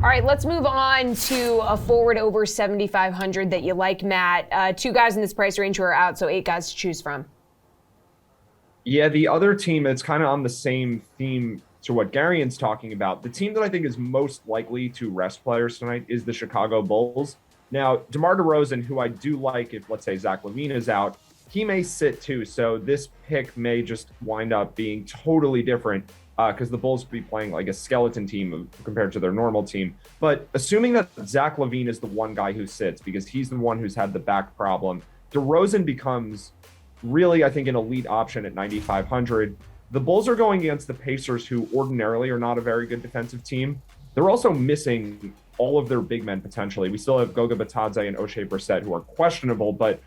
All right, let's move on to a forward over 7,500 that you like, Matt. Two guys in this price range who are out, so 8 guys to choose from. Yeah, the other team, it's kind of on the same theme to what Garion's talking about. The team that I think is most likely to rest players tonight is the Chicago Bulls. Now, DeMar DeRozan, who I do like if, let's say, Zach LaVine is out, he may sit too. So this pick may just wind up being totally different because the Bulls will be playing like a skeleton team compared to their normal team. But assuming that Zach LaVine is the one guy who sits because he's the one who's had the back problem, DeRozan becomes really, I think, an elite option at 9,500. The Bulls are going against the Pacers, who ordinarily are not a very good defensive team. They're also missing all of their big men potentially. We still have Goga Batadze and O'Shea Brissett, who are questionable, but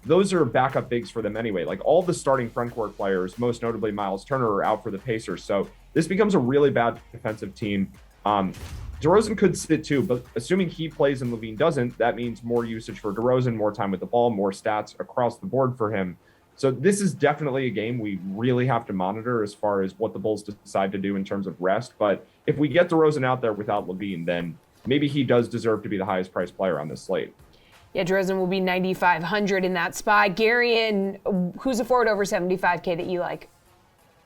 those are backup bigs for them anyway. Like all the starting frontcourt players, most notably Miles Turner, are out for the Pacers. So this becomes a really bad defensive team. DeRozan could sit too, but assuming he plays and LaVine doesn't, that means more usage for DeRozan, more time with the ball, more stats across the board for him. So this is definitely a game we really have to monitor as far as what the Bulls decide to do in terms of rest. But if we get DeRozan out there without LaVine, then maybe he does deserve to be the highest priced player on this slate. Yeah, DeRozan will be 9,500 in that spot. Garion, who's a forward over 75K that you like?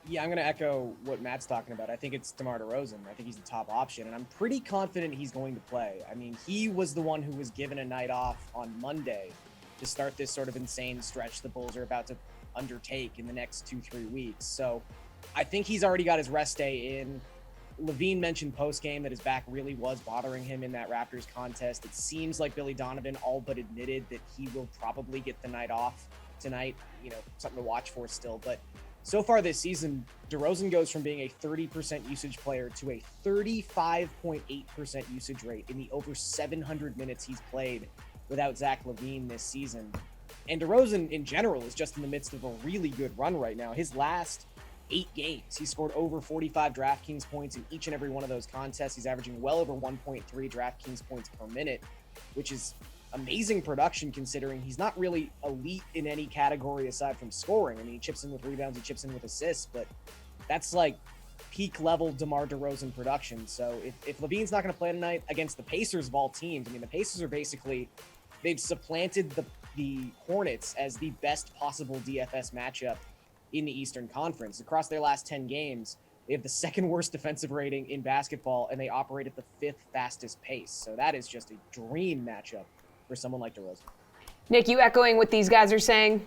Yeah, I'm going to echo what Matt's talking about. I think it's DeMar DeRozan. I think he's the top option, and I'm pretty confident he's going to play. I mean, he was the one who was given a night off on Monday to start this sort of insane stretch the Bulls are about to undertake in the next 2-3 weeks. So I think he's already got his rest day in. LaVine mentioned post-game that his back really was bothering him in that Raptors contest. It seems like Billy Donovan all but admitted that he will probably get the night off tonight. You know, something to watch for still. But so far this season, DeRozan goes from being a 30% usage player to a 35.8% usage rate in the over 700 minutes he's played without Zach LaVine this season. And DeRozan in general is just in the midst of a really good run right now. His last 8 games, he scored over 45 DraftKings points in each and every one of those contests. He's averaging well over 1.3 DraftKings points per minute, which is amazing production considering he's not really elite in any category aside from scoring. I mean, he chips in with rebounds, he chips in with assists, but that's like peak level DeMar DeRozan production. So if LaVine's not going to play tonight against the Pacers of all teams, I mean, the Pacers are basically, they've supplanted the Hornets as the best possible DFS matchup in the Eastern Conference. Across their last 10 games, they have the second worst defensive rating in basketball, and they operate at the 5th fastest pace. So that is just a dream matchup for someone like DeRozan. Nick, you echoing what these guys are saying?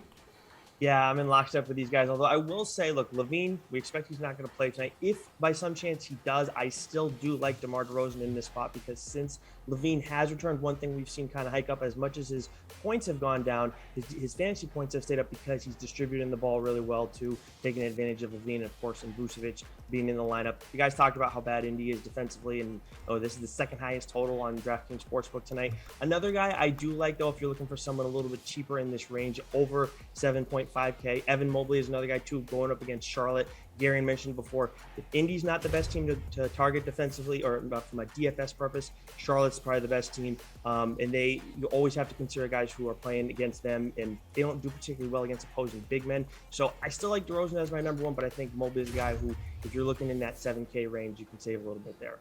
Yeah, I'm in lockstep with these guys. Although I will say, look, LaVine, we expect he's not going to play tonight. If by some chance he does, I still do like DeMar DeRozan in this spot because since LaVine has returned, one thing we've seen kind of hike up as much as his points have gone down, his fantasy points have stayed up because he's distributing the ball really well too, taking advantage of LaVine, of course, and Vucevic being in the lineup. You guys talked about how bad Indy is defensively, and this is the second highest total on DraftKings Sportsbook tonight. Another guy I do like, though, if you're looking for someone a little bit cheaper in this range, over 7.5K. Evan Mobley is another guy, too, going up against Charlotte. Garion mentioned before, if Indy's not the best team to target defensively or from a DFS purpose, Charlotte's probably the best team. And you always have to consider guys who are playing against them, and they don't do particularly well against opposing big men. So I still like DeRozan as my number one, but I think Mobley is a guy who, if you're looking in that 7K range, you can save a little bit there.